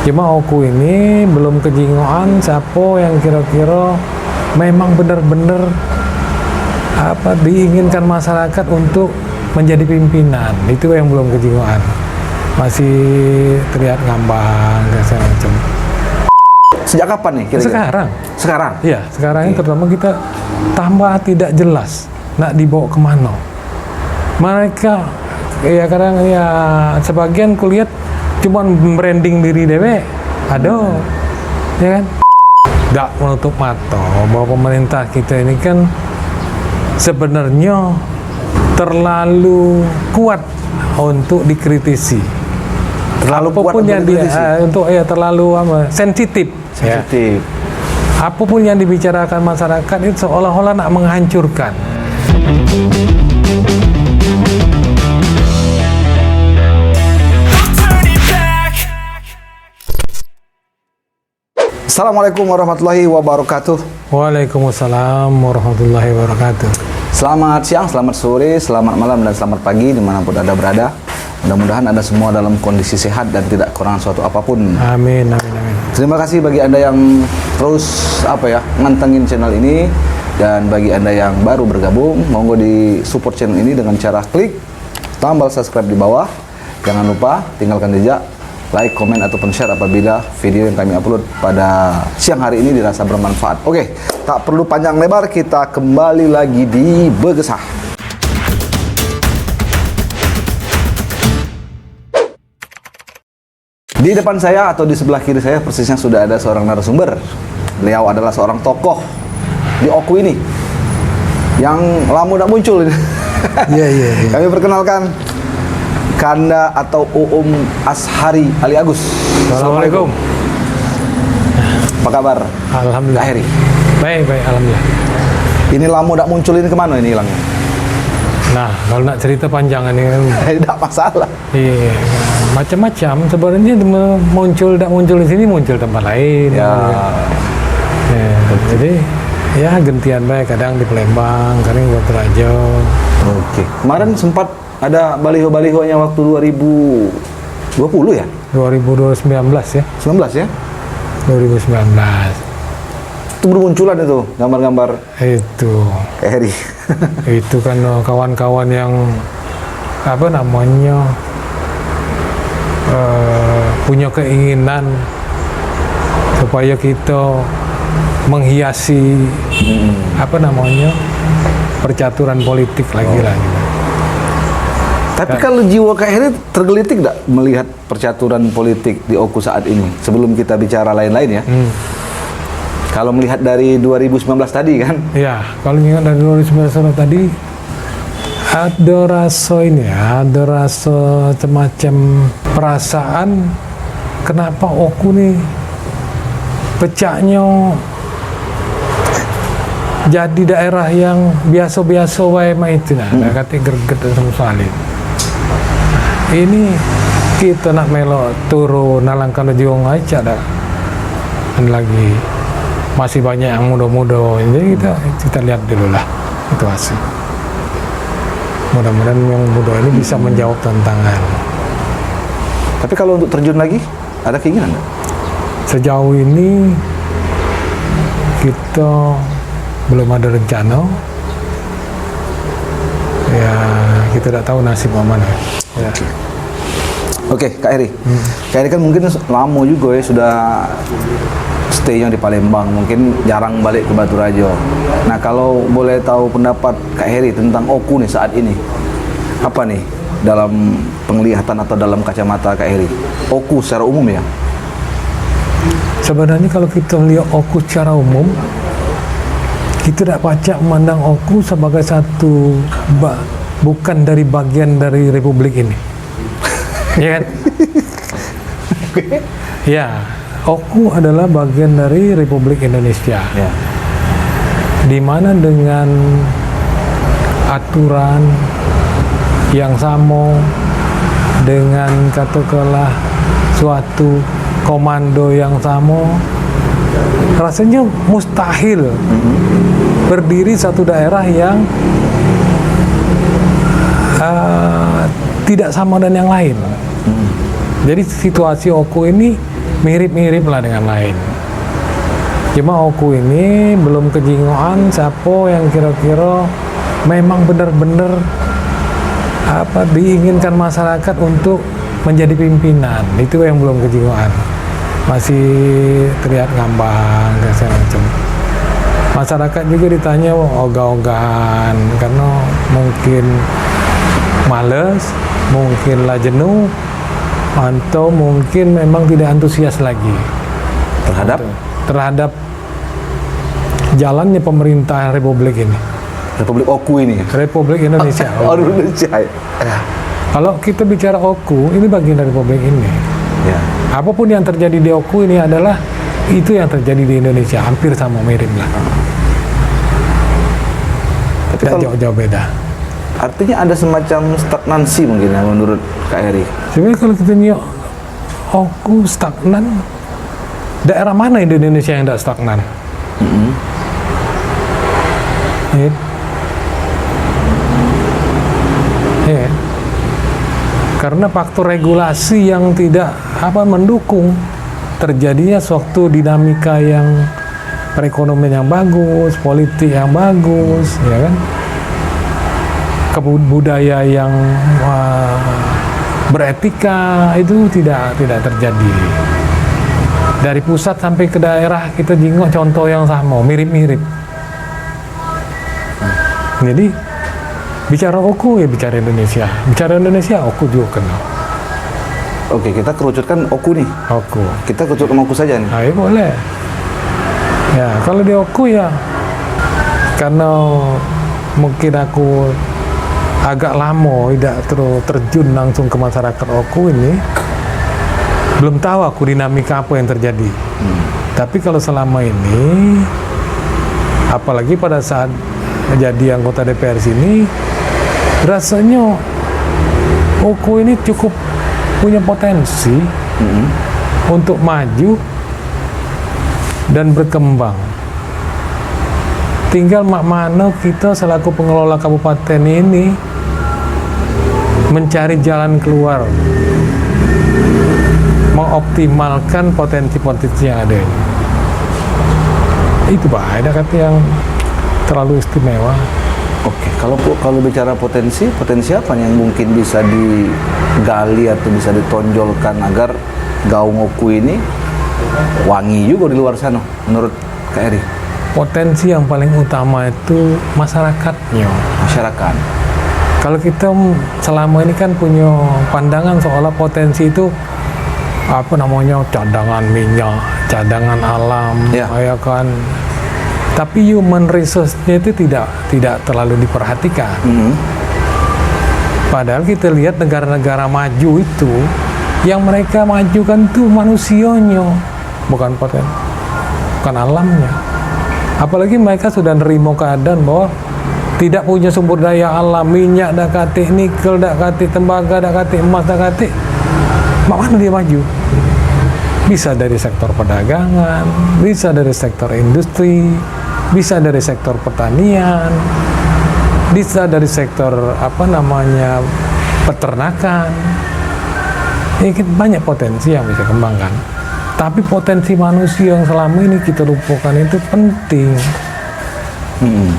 Cuma Oku ini belum kejingoan siapa yang kira-kira memang benar-benar diinginkan masyarakat untuk menjadi pimpinan. Itu yang belum kejingoan. Masih terlihat ngambang dan segala macam. Sejak kapan nih kira-kira? Sekarang? Iya, sekarang ini terutama kita tambah tidak jelas nak dibawa kemana. Mereka ya kadang ya sebagian kulihat cuma branding diri dewe, ya kan? Tidak menutup mata bahwa pemerintah kita ini kan sebenarnya terlalu kuat untuk dikritisi. Terlalu kuat apapun yang terlalu sensitif. Ya. Apapun yang dibicarakan masyarakat itu seolah-olah nak menghancurkan. Assalamualaikum warahmatullahi wabarakatuh. Waalaikumsalam warahmatullahi wabarakatuh. Selamat siang, selamat sore, selamat malam, dan selamat pagi dimanapun Anda berada. Mudah-mudahan Anda semua dalam kondisi sehat dan tidak kurang suatu apapun. Amin, amin, amin. Terima kasih bagi Anda yang terus ngantengin channel ini, dan bagi Anda yang baru bergabung, monggo di support channel ini dengan cara klik tombol subscribe di bawah. Jangan lupa tinggalkan jejak, like, komen, ataupun share apabila video yang kami upload pada siang hari ini dirasa bermanfaat. Oke, tak perlu panjang lebar, kita kembali lagi di Begesah. Di depan saya atau di sebelah kiri saya persisnya sudah ada seorang narasumber. Beliau adalah seorang tokoh di Oku ini yang lama tidak muncul. Iya. Kami perkenalkan Kanda atau Uum Ashari Ali Agus. Assalamualaikum. Apa kabar? Alhamdulillah. Kak Heri. Baik, alhamdulillah. Ini lama tidak muncul, ini kemana ini hilangnya? Nah, kalau nak cerita panjang ini kan Tidak masalah. iya, macam-macam sebenarnya muncul di sini, muncul tempat lain. Ya. Jadi ya gantian baik, kadang di Palembang, kadang di Batu. Oke. Kemarin sempat ada baliho-balihonya waktu 2020 ya? 2019 ya. 19 ya? 2019. Itu bermunculan itu gambar-gambar Itu. Kak Heri. Itu kan kawan-kawan yang punya keinginan supaya kita menghiasi percaturan politik lagi lah. Tapi kalau jiwa Kak Heri tergelitik nggak melihat percaturan politik di Oku saat ini? Sebelum kita bicara lain-lain ya. Kalau melihat dari 2019 tadi kan? Ya, kalau ingat dari 2019 tadi ada rasa semacam perasaan kenapa Oku nih pecahnya jadi daerah yang biasa-biasa wae itu kata greget dan salin. Ini kita nak melo turu nalangkan jiwa aja dah. Dan lagi masih banyak yang muda-muda, jadi kita lihat dulu lah situasi. Mudah-mudahan yang muda ini bisa menjawab tantangan. Tapi kalau untuk terjun lagi, ada keinginan nggak? Sejauh ini kita belum ada rencana. Ya, kita tidak tahu nasib mana. Ya. Oke, Kak Heri. Kak Heri kan mungkin lama juga ya sudah stay-nya di Palembang, mungkin jarang balik ke Batu Rajo. Nah, kalau boleh tahu pendapat Kak Heri tentang Oku nih saat ini, apa nih dalam penglihatan atau dalam kacamata Kak Heri? Oku secara umum ya? Sebenarnya kalau kita lihat Oku secara umum, kita tidak pacak memandang Oku sebagai satu bukan dari bagian dari Republik ini. Ya kan? Ya, Oku adalah bagian dari Republik Indonesia. Ya. Di mana dengan aturan yang sama, dengan katakanlah suatu komando yang sama, rasanya mustahil berdiri satu daerah yang tidak sama dan yang lain. Jadi situasi Oku ini mirip-mirip lah dengan lain. Cuma Oku ini belum kejingoan siapa yang kira-kira memang benar-benar diinginkan masyarakat untuk menjadi pimpinan. Itu yang belum kejingoan. Masih terlihat ngambang dan segala macam. Masyarakat juga ditanya ogah-ogahan karena mungkin males, mungkinlah jenuh, atau mungkin memang tidak antusias lagi terhadap jalannya pemerintahan Republik ini. Republik Oku ini. Republik Indonesia. Oh, Indonesia. Ya. Kalau kita bicara Oku, ini bagian dari Republik ini. Ya. Apapun yang terjadi di Oku ini adalah itu yang terjadi di Indonesia, hampir sama mirip lah. Tapi tidak jauh-jauh beda. Artinya ada semacam stagnansi mungkin ya menurut Kak Eri. Sebenarnya kalau kita lihat Oku stagnan, daerah mana di Indonesia yang tidak stagnan? Ya. Karena faktor regulasi yang tidak mendukung terjadinya suatu dinamika yang perekonomian yang bagus, politik yang bagus, ya kan? Budaya yang beretika itu tidak terjadi. Dari pusat sampai ke daerah kita jingok contoh yang sama, mirip-mirip. Jadi bicara Oku ya bicara Indonesia, bicara Indonesia Oku juga kenal. Oke, kita kerucutkan Oku nih. Oku. Kita kerucutkan Oku saja nih. Nah, ya boleh. Ya kalau di Oku ya karena mungkin aku agak lama tidak terjun langsung ke masyarakat Oku ini, belum tahu aku dinamika apa yang terjadi. Tapi kalau selama ini, apalagi pada saat jadi anggota DPR sini, rasanya Oku ini cukup punya potensi untuk maju dan berkembang. Tinggal mana kita selaku pengelola kabupaten ini mencari jalan keluar, mengoptimalkan potensi-potensi yang ada. Itu Pak, ada kata yang terlalu istimewa. Oke, kalau bicara potensi apa nih yang mungkin bisa digali atau bisa ditonjolkan agar Gaung Oku ini wangi juga di luar sana menurut Kak Eri? Potensi yang paling utama itu masyarakatnya. Masyarakat. Kalau kita selama ini kan punya pandangan seolah potensi itu cadangan minyak, cadangan alam, ya kan. Tapi human resource-nya itu tidak terlalu diperhatikan. Padahal kita lihat negara-negara maju itu, yang mereka majukan itu manusianya, bukan alamnya. Apalagi mereka sudah nerima keadaan bahwa tidak punya sumber daya alam, minyak dak katik, nikel dak katik, tembaga dak katik, emas dak katik. Mana dia maju? Bisa dari sektor perdagangan, bisa dari sektor industri, bisa dari sektor pertanian, bisa dari sektor peternakan. Banyak potensi yang bisa kembangkan. Tapi potensi manusia yang selama ini kita lupakan itu penting.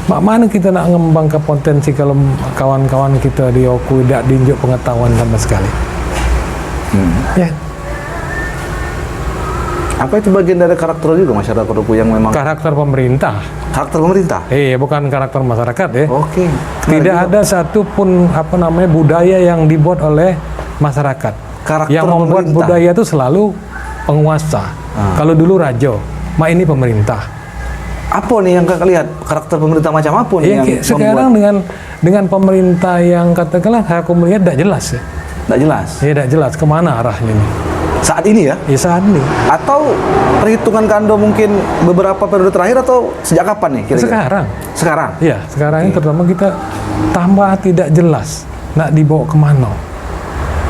Mana kita nak mengembangkan potensi kalau kawan-kawan kita di Oku tidak diinjak pengetahuan sama sekali. Ya. Apa itu bagian dari karakter juga masyarakat Oku yang memang karakter pemerintah? Karakter pemerintah? Bukan karakter masyarakat ya. Oke. Tidak ada satupun budaya yang dibuat oleh masyarakat. Karakter yang membuat pemerintah. Budaya itu selalu penguasa. Kalau dulu raja, ini pemerintah. Apa nih yang Kakak lihat karakter pemerintah macam apa nih yang sekarang dengan pemerintah yang katakanlah aku melihat tidak jelas ya. Tidak jelas. Ya tidak jelas kemana arahnya ini. Saat ini ya? Ya saat ini. Atau perhitungan Kando mungkin beberapa periode terakhir atau sejak kapan nih kira-kira? Sekarang. Sekarang? Iya, sekarang ini terutama kita tambah tidak jelas nak dibawa kemana.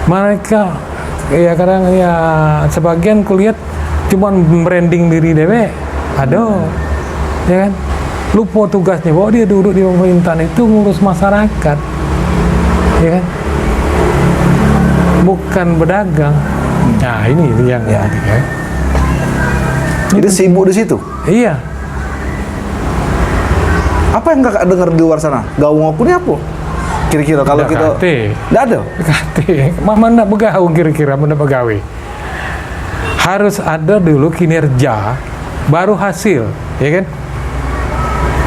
Mereka kadang sebagian kulihat cuman branding diri dewe, ada, ya kan? Lupa tugasnya bahwa dia duduk di pemerintahan itu ngurus masyarakat, ya kan? Bukan berdagang. Nah ini yang ya. Jadi sibuk di situ. Iya. Apa yang kakak dengar di luar sana? Gaung Oku ini apa? Kira-kira kalau Nggak kita kate. nggak ada. Kate, mama nak begawe kira-kira mana begawe. Harus ada dulu kinerja, baru hasil, ya kan?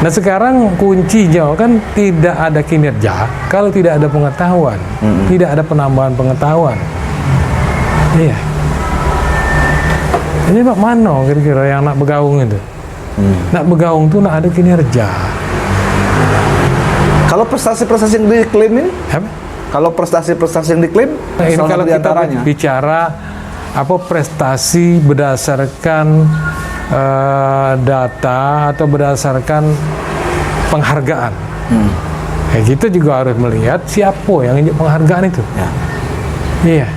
Nah sekarang kuncinya kan tidak ada kinerja kalau tidak ada pengetahuan, tidak ada penambahan pengetahuan. Iya. Ini Pak Mano kira-kira yang nak begaung itu. Nak begaung tuh nak ada kinerja. Kalau prestasi-prestasi yang diklaim ini, Apa? kalau prestasi-prestasi yang diklaim, Nah, ini salah kalau satu di kita antaranya. bicara apa prestasi berdasarkan data atau berdasarkan penghargaan. Ya, kita juga harus melihat siapa yang injak penghargaan itu. Ya. Iya.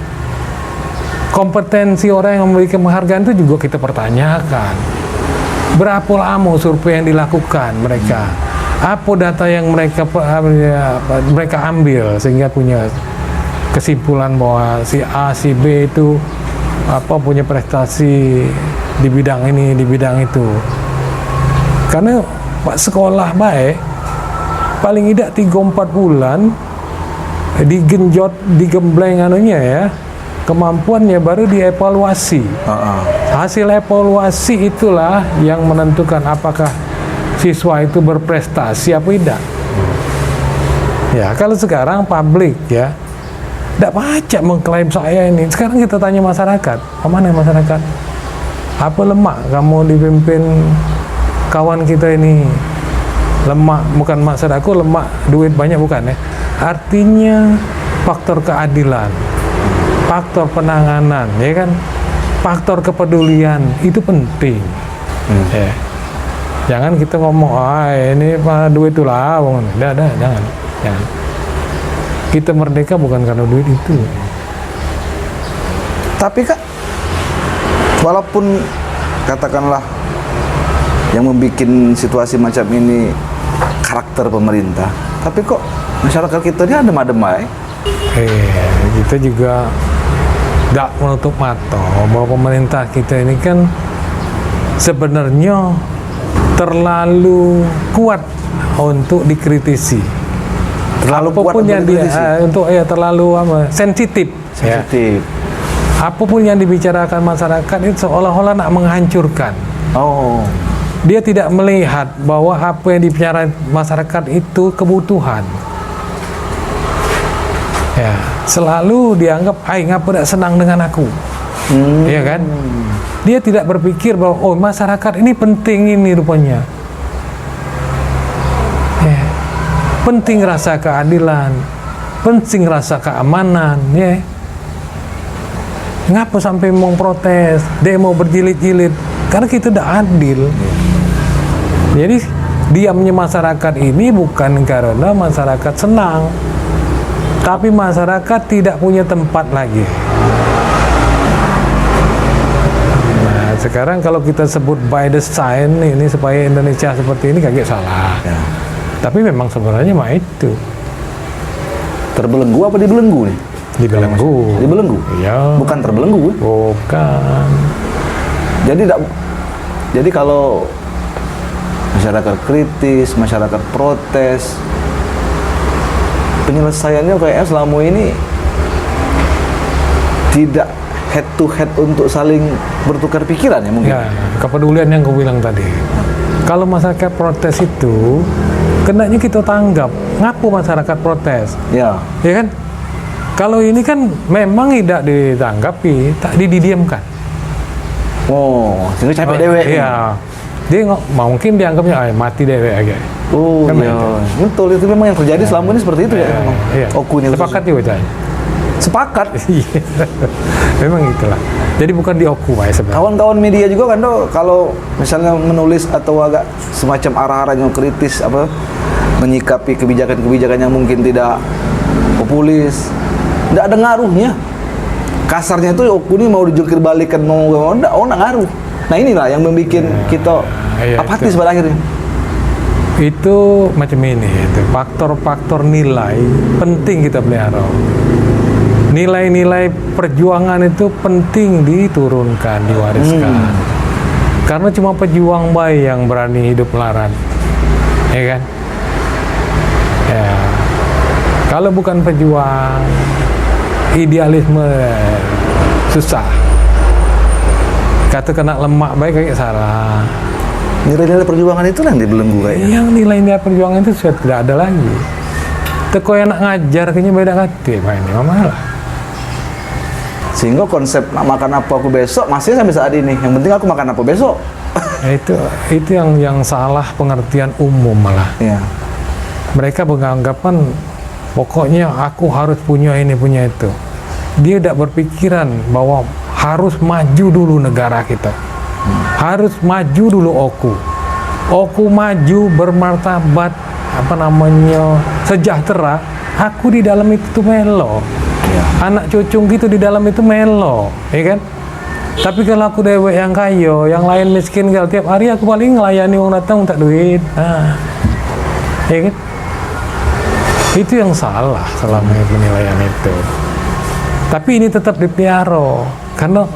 Kompetensi orang yang memiliki penghargaan itu juga kita pertanyakan. Berapa lama survei yang dilakukan mereka? Apa data yang mereka ambil sehingga punya kesimpulan bahwa si A, si B itu punya prestasi di bidang ini, di bidang itu. Karena Pak sekolah baik paling tidak 3-4 bulan digenjot, digembleng anunya ya, kemampuannya baru dievaluasi. Hasil evaluasi itulah yang menentukan apakah siswa itu berprestasi apa tidak. Ya, kalau sekarang publik ya, tidak pacak mengklaim saya ini. Sekarang kita tanya masyarakat, mana masyarakat? Apa lemak kamu dipimpin kawan kita ini? Lemak, bukan maksud aku lemak duit banyak, bukan ya. Artinya faktor keadilan, faktor penanganan, ya kan? Faktor kepedulian itu penting. Ya. Jangan kita ngomong, ini duit itu lah, jangan. Kita merdeka bukan karena duit itu. Tapi Kak, walaupun katakanlah yang membuat situasi macam ini karakter pemerintah, tapi kok masyarakat kita ini adem-adem aja. Kita juga tidak menutup mata bahwa pemerintah kita ini kan sebenarnya terlalu kuat untuk dikritisi. Terlalu kuat Apapun untuk yang dikritisi. terlalu sensitif. Sensitif. Apapun yang dibicarakan masyarakat itu seolah-olah nak menghancurkan. Oh. Dia tidak melihat bahwa apa yang dibicarakan masyarakat itu kebutuhan. Ya, selalu dianggap, ngapa tidak senang dengan aku? Iya kan? Dia tidak berpikir bahwa masyarakat ini penting ini rupanya. Ya. Penting rasa keadilan, penting rasa keamanan, ya. Ngapa sampai mau protes, demo berjilid-jilid? Karena kita tidak adil. Jadi diamnya masyarakat ini bukan karena masyarakat senang, tapi masyarakat tidak punya tempat lagi. Nah, sekarang kalau kita sebut by design ini supaya Indonesia seperti ini kaget salah. Ya. Tapi memang sebenarnya mah itu Terbelenggu apa dibelenggu nih? dibelenggu. Dibelenggu? Iya. Bukan terbelenggu ya? Bukan. Jadi kalau masyarakat kritis, masyarakat protes, penyelesaiannya kayaknya selama ini tidak head to head untuk saling bertukar pikiran ya mungkin. Ya, kepedulian yang gue bilang tadi. Kalau masyarakat protes itu, kenanya kita tanggap. Ngapu masyarakat protes? Ya. Ya kan? Kalau ini kan memang tidak ditanggapi, tak didiamkan. Oh, sehingga capek dewek. Iya. Dia mungkin dianggapnya mati dewek aja. Oh Kan iya, begitu. betul itu memang yang terjadi selama ini seperti itu ya memang. Iya. Oku ini Sepakat juga Cahaya. Sepakat. Iya. Memang itulah. Jadi bukan di oku Pak sebenarnya. Kawan-kawan media juga kan Do, kalau misalnya menulis atau agak semacam arah-arah yang kritis apa menyikapi kebijakan-kebijakan yang mungkin tidak populis, tidak ada ngaruhnya. Kasarnya itu oku ini mau dijungkir balikan mau enggak ngaruh. Nah inilah yang membuat kita iya, apatis itu. pada akhirnya. Itu macam ini, itu faktor-faktor nilai penting kita pelihara. Nilai-nilai perjuangan itu penting diturunkan, diwariskan. Karena cuma pejuang baik yang berani hidup melarat, ya kan? Ya, kalau bukan pejuang, idealisme susah. Kata kena lemak baik kayak salah. Nilai-nilai perjuangan itu yang dibelenggu kayaknya. Yang nilai-nilai perjuangan itu sudah tidak ada lagi. Teko yang nak ngajar kayaknya beda kate, Pak ini malah. Sehingga konsep nak makan apa aku besok masih sampai saat ini. Yang penting aku makan apa besok. itu yang salah pengertian umum malah. Iya. Mereka beranggapan pokoknya aku harus punya ini punya itu. Dia tidak berpikiran bahwa harus maju dulu negara kita. Harus maju dulu Oku maju bermartabat sejahtera. Aku di dalam itu tuh melo. Iya. Anak cucung gitu di dalam itu melo, ya kan? Tapi kalau aku dewek yang kayo, yang lain miskin gal tiap hari aku paling ngelayani orang datang tak duit. Ya kan? Itu yang salah selama penilaian itu. Tapi ini tetap dipelihara karena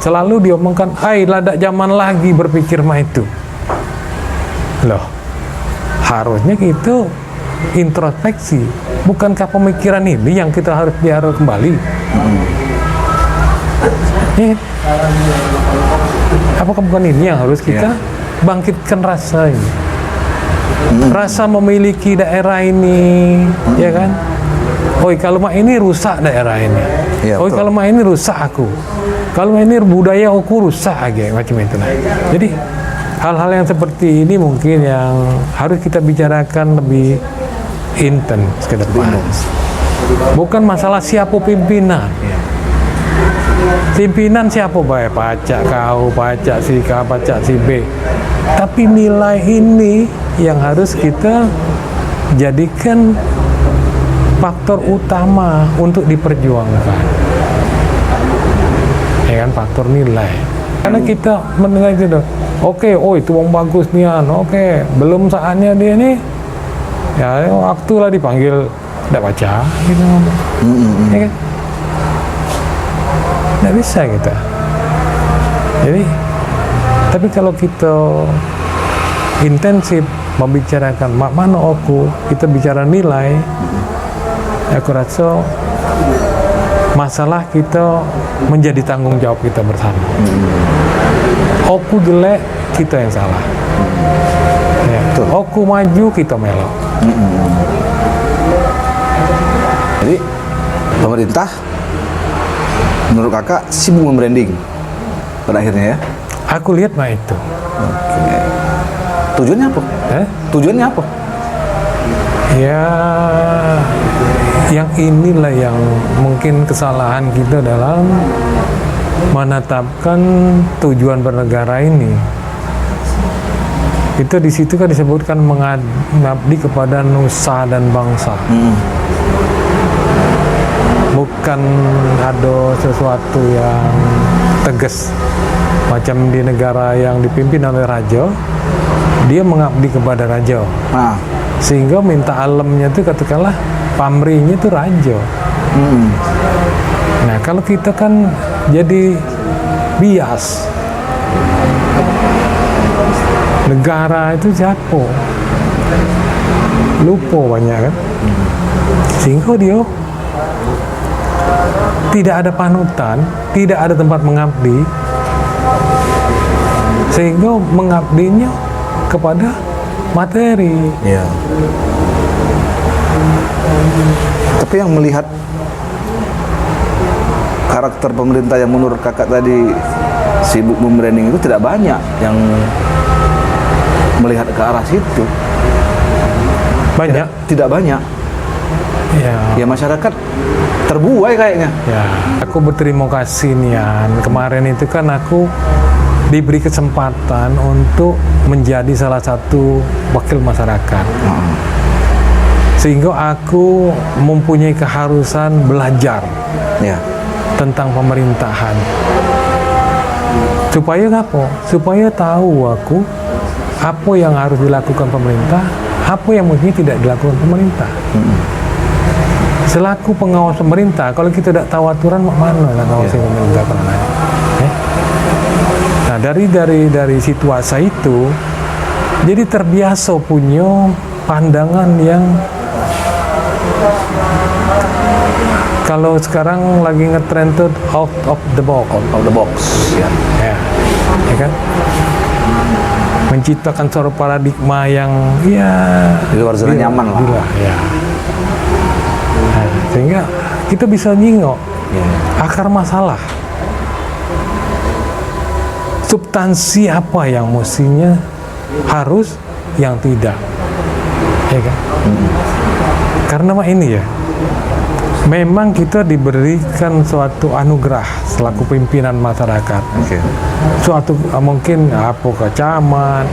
selalu diomongkan, ladak zaman lagi berpikir mah itu. Loh, harusnya kita introspeksi. Bukankah pemikiran ini yang kita harus pelihara kembali? Ya. Apakah bukan ini yang harus kita bangkitkan rasa ini? Rasa memiliki daerah ini, ya kan? Kalau mak ini rusak daerah ini. Ya, betul. Kalau mak ini rusak aku. Kalau mak ini budaya aku rusak aja macam itu. Jadi hal-hal yang seperti ini mungkin yang harus kita bicarakan lebih intens ke depan. Bukan masalah siapa pimpinan. Pimpinan siapa baik, pacak kau, pacak si K, pacak si B. Tapi nilai ini yang harus kita jadikan faktor utama untuk diperjuangkan. Ya kan, faktor nilai. Karena kita menilai itu, itu wong bagus nian, belum saatnya dia nih, ya waktu lah dipanggil, tidak baca, gitu. Ya kan? Tidak bisa kita. Jadi, tapi kalau kita intensif membicarakan mana kita bicara nilai, aku rasa masalah kita menjadi tanggung jawab kita bersama. Oku jelek, kita yang salah. Ya. Oku maju, kita melok. Jadi pemerintah menurut kakak sibuk membranding pada akhirnya ya? Aku lihat mah itu. Tujuannya apa? Tujuannya apa? Ya, yang inilah yang mungkin kesalahan kita dalam menetapkan tujuan bernegara ini. Itu di situ kan disebutkan mengabdi kepada nusa dan bangsa. Bukan ada sesuatu yang tegas macam di negara yang dipimpin oleh raja, dia mengabdi kepada raja. Sehingga minta alamnya itu katakanlah pamrihnya itu raja. Nah, kalau kita kan jadi bias. Negara itu siapa? Lupa banyak kan? Sehingga dia tidak ada panutan, tidak ada tempat mengabdi, sehingga mengabdinya kepada materi. Iya. Tapi yang melihat karakter pemerintah yang menurut kakak tadi sibuk membranding itu tidak banyak yang melihat ke arah situ. Banyak? Tidak banyak. Ya masyarakat terbuai kayaknya. Ya, aku berterima kasih Nian. Kemarin itu kan aku diberi kesempatan untuk menjadi salah satu wakil masyarakat. Sehingga aku mempunyai keharusan belajar tentang pemerintahan. Supaya apa? Supaya tahu aku apa yang harus dilakukan pemerintah, apa yang mungkin tidak dilakukan pemerintah. Selaku pengawas pemerintah, kalau kita tidak tahu aturan, mana nak ngawasi pemerintah? Nah, dari situasi itu, jadi terbiasa punya pandangan yang kalau sekarang lagi ngetrend tuh out of the box. Out of the box, ya. Ya kan? Menciptakan suatu paradigma yang ya Di luar zona nyaman lah. Ya. Nah, sehingga kita bisa nyingok akar masalah. Substansi apa yang mestinya harus, yang tidak. Ya kan? Karena ini ya, memang kita diberikan suatu anugerah selaku pimpinan masyarakat. Suatu mungkin apa camat,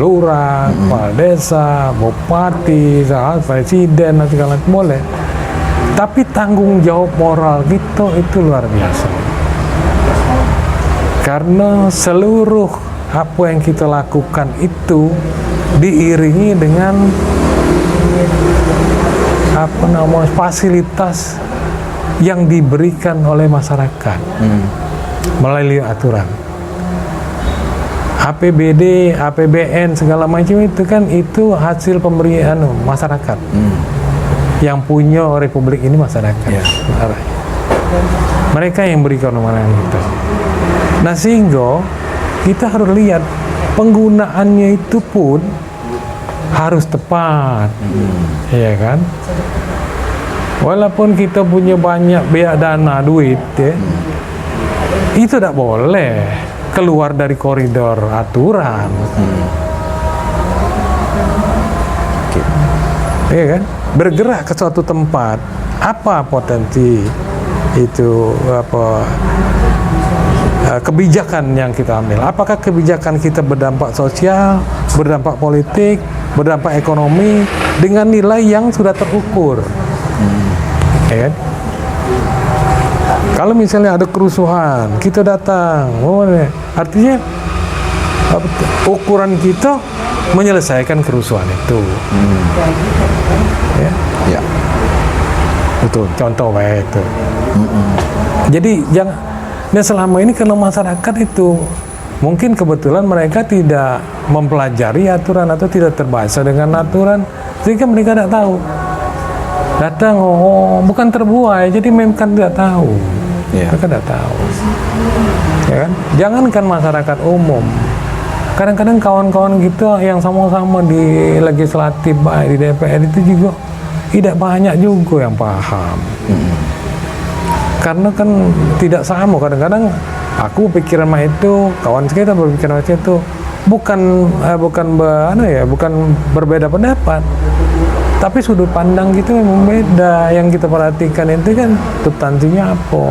lurah, kepala desa, bupati, presiden, dan segala macam boleh. Tapi tanggung jawab moral kita itu luar biasa. Karena seluruh apa yang kita lakukan itu diiringi dengan fasilitas yang diberikan oleh masyarakat melalui aturan. APBD, APBN segala macam itu kan itu hasil pemberian masyarakat. Yang punya republik ini masyarakat. Mereka yang berikan kewenangan itu. Nah, sehingga kita harus lihat penggunaannya itu pun harus tepat, ya kan? Walaupun kita punya banyak dana duit, ya, itu tidak boleh keluar dari koridor aturan, ya kan? Bergerak ke suatu tempat, apa potensi itu kebijakan yang kita ambil? Apakah kebijakan kita berdampak sosial, berdampak politik, berdampak ekonomi dengan nilai yang sudah terukur? Ya kan? Kalau misalnya ada kerusuhan, kita datang, artinya ukuran kita menyelesaikan kerusuhan itu. Ya. Betul. Contoh kayak itu. Jadi nah selama ini kalau masyarakat itu mungkin kebetulan mereka tidak mempelajari aturan atau tidak terbiasa dengan aturan, sehingga mereka tidak tahu. Datang, bukan terbuai, jadi memang tidak tahu. Mereka tidak tahu. Ya kan? Jangankan masyarakat umum, kadang-kadang kawan-kawan kita yang sama-sama di legislatif, baik di DPR itu juga tidak banyak juga yang paham. Karena kan tidak sama, kadang-kadang aku pikiran itu, kawan kita berpikiran itu bukan berbeda pendapat, tapi sudut pandang kita memang beda. Yang kita perhatikan itu kan substansinya apa.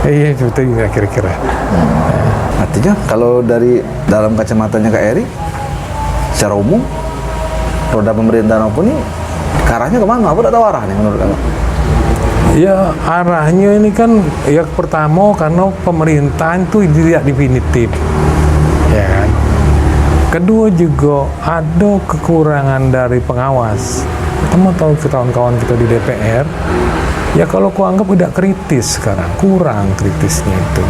Iya, itu juga kira-kira. Artinya kalau dari dalam kacamatanya Kak Eri, secara umum roda pemerintahan apa nih, arahnya kemana? Apa tidak tahu arah nih menurut kamu? Ya arahnya ini kan ya pertama karena pemerintahan itu tidak definitif, ya kan. Kedua juga ada kekurangan dari pengawas. Kamu tahu kawan-kawan kita di DPR, ya kalau kuanggap tidak kritis sekarang, kurang kritisnya itu.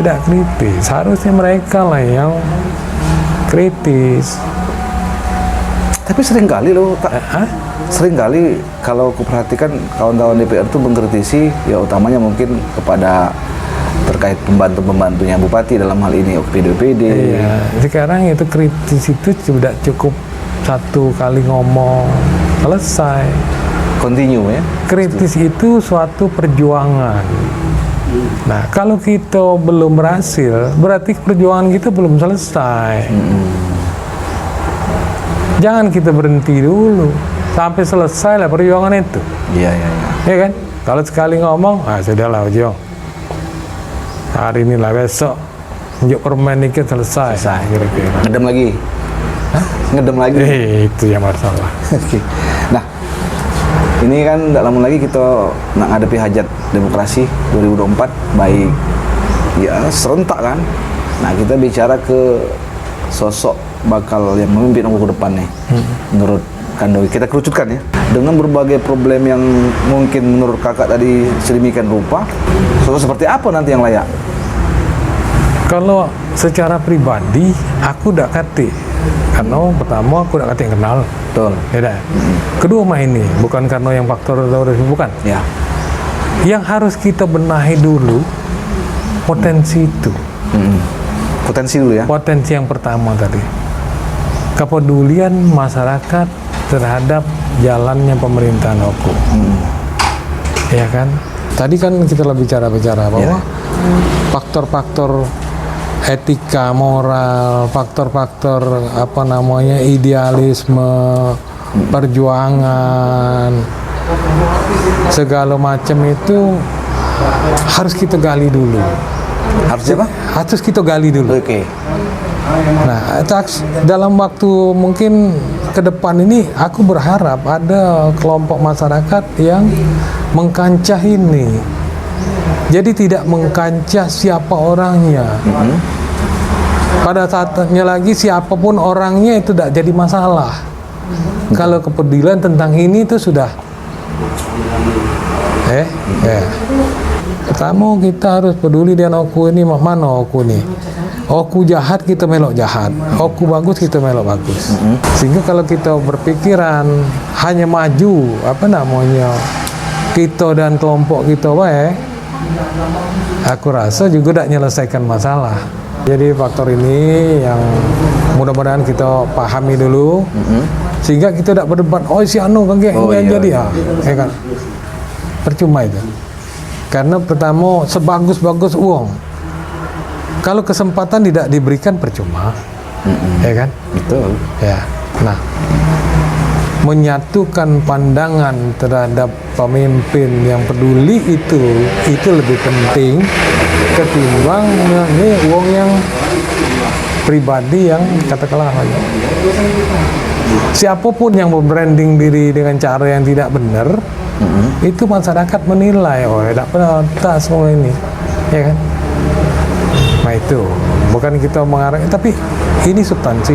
Tidak kritis, harusnya mereka lah yang kritis. Tapi seringkali loh, seringkali kalau aku perhatikan kawan-kawan DPR itu mengkritisi, ya utamanya mungkin kepada terkait pembantu-pembantunya bupati dalam hal ini OPD. Iya, sekarang itu kritis itu sudah cukup satu kali ngomong selesai. Continue ya. Kritis itu suatu perjuangan. Nah, kalau kita belum berhasil, berarti perjuangan kita belum selesai. Jangan kita berhenti dulu sampai selesai lah perjuangan itu. Iya. Ya kan? Kalau sekali ngomong, sudahlah Ujung. Hari ini lah, besok njuk permen dikit selesai. Kira-kira. Ngedem lagi. Ngedem lagi. Itu yang masalah. Nah, ini kan tidak lama lagi kita nak ngadepi hajat demokrasi 2024, baik ya serentak kan. Nah, kita bicara ke sosok bakal yang memimpin ke depan nih. Menurut Kandowi, kita kerucutkan ya. dengan berbagai problem yang mungkin menurut kakak tadi sedemikian rupa, seperti apa nanti yang layak? Kalau secara pribadi aku udah kati, karena pertama aku udah kati kenal, Betul. ya dah. Kedua mah ini bukan karena yang faktor bukan. Ya. Yang harus kita benahi dulu potensi itu. Potensi dulu ya. Potensi yang pertama tadi, kepedulian masyarakat terhadap jalannya pemerintahan hukum. Ya kan? Tadi kan kita lebih bicara bahwa faktor-faktor etika, moral, faktor-faktor apa namanya idealisme, perjuangan, segala macam itu harus kita gali dulu. Harus apa? Harus kita gali dulu. Oke. Nah, dalam waktu mungkin ke depan ini aku berharap ada kelompok masyarakat yang mengkancah ini. Jadi tidak mengkancah siapa orangnya. Pada saatnya lagi siapapun orangnya itu tidak jadi masalah. Kalau kepedulian tentang ini itu sudah pertama kita harus peduli dengan oku ini mana oku ini. Oku jahat kita melok jahat, oku bagus kita melok bagus. Sehingga kalau kita berpikiran hanya maju apa namanya kita dan kelompok kita aku rasa juga tidak menyelesaikan masalah. Jadi faktor ini yang mudah-mudahan kita pahami dulu, sehingga kita tidak berdebat si anu kaget jadi ya kan percuma itu. Karena pertama sebagus-bagus uang, kalau kesempatan tidak diberikan percuma, ya kan? Betul. Ya. Nah, menyatukan pandangan terhadap pemimpin yang peduli itu lebih penting ketimbang ini uang yang pribadi yang katakanlah siapapun yang membranding diri dengan cara yang tidak benar, itu masyarakat menilai tidak pernah semua ini, ya kan? Nah itu bukan kita mengarang, tapi ini substansi.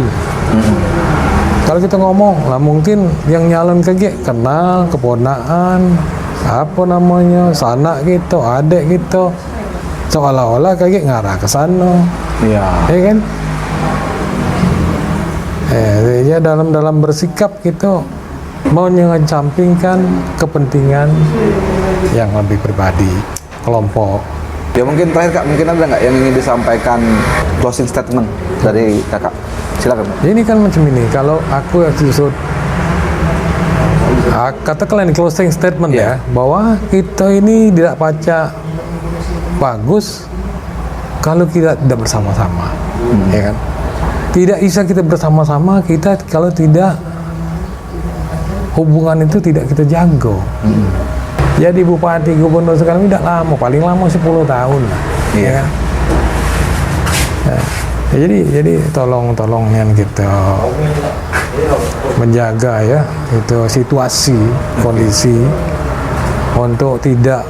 Kalau kita ngomong lah mungkin yang nyalon kenal keponakan apa namanya sanak gitu, adik gitu, seolah-olah ngarah ke sana, ya kan? Ya dalam bersikap gitu mau mengesampingkan kepentingan yang lebih pribadi kelompok. Ya mungkin terakhir Kak, mungkin ada nggak yang ingin disampaikan closing statement dari kakak? Silakan. Ini kan macam ini, kalau aku justru katakanlah closing statement ya, bahwa kita ini tidak baca bagus kalau kita tidak bersama-sama, ya kan? Tidak bisa kita bersama-sama kita kalau tidak hubungan itu tidak kita jago. Jadi bupati gubernur sekarang tidak lama, paling lama 10 tahun lah. Ya kan? Jadi tolong yang kita menjaga ya itu situasi kondisi untuk tidak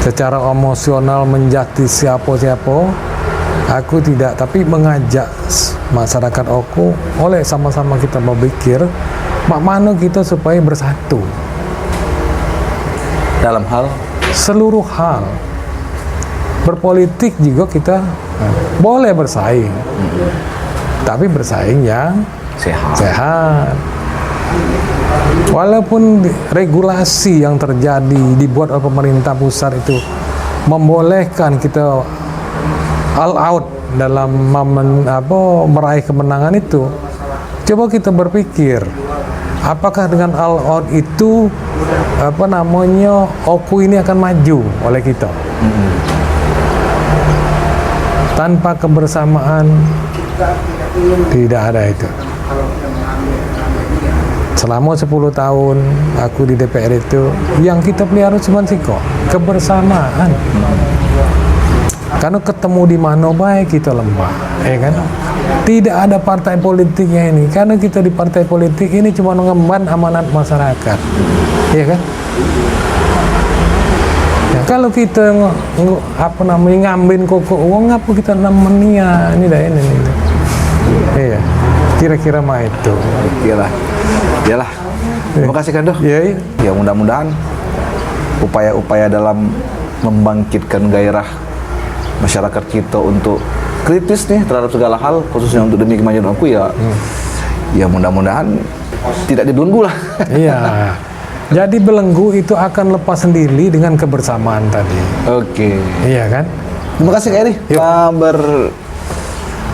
secara emosional menjati siapa. Aku tidak, tapi mengajak masyarakat aku oleh sama-sama kita berpikir mana kita supaya bersatu dalam hal seluruh hal. Berpolitik juga kita boleh bersaing, tapi bersaing yang sehat. Walaupun regulasi yang terjadi dibuat oleh pemerintah pusat itu membolehkan kita all out dalam meraih kemenangan itu, coba kita berpikir apakah dengan all out itu oku ini akan maju oleh kita. Tanpa kebersamaan tidak ada itu. Selama 10 tahun aku di DPR itu yang kita pelihara cuma kebersamaan. Karena ketemu di mana baik kita lemah, ya kan? Tidak ada partai politiknya ini. Karena kita di partai politik ini cuma mengemban amanat masyarakat, ya kan? Ya, kalau kita ngambil koko uang, apa kita namanya ini dah ini. Iya, kira-kira mah itu. Iyalah. Terima kasih Kando. Ya, Ya mudah-mudahan upaya-upaya dalam membangkitkan gairah masyarakat kita untuk kritis nih terhadap segala hal, khususnya untuk demi kemajuan aku ya, ya mudah-mudahan tidak dibelenggu lah. iya. Jadi belenggu itu akan lepas sendiri dengan kebersamaan tadi. Oke. Iya kan? Terima kasih Kak Eri telah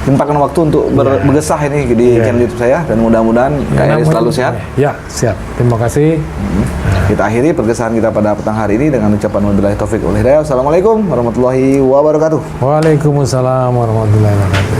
menyempatkan waktu untuk bergesah ini di channel YouTube saya, dan mudah-mudahan Kak Eri selalu sehat. Ya, siap. Terima kasih. Kita akhiri pergesahan kita pada petang hari ini dengan ucapan wabillahi taufik wal hidayah. Assalamualaikum warahmatullahi wabarakatuh. Waalaikumsalam warahmatullahi wabarakatuh.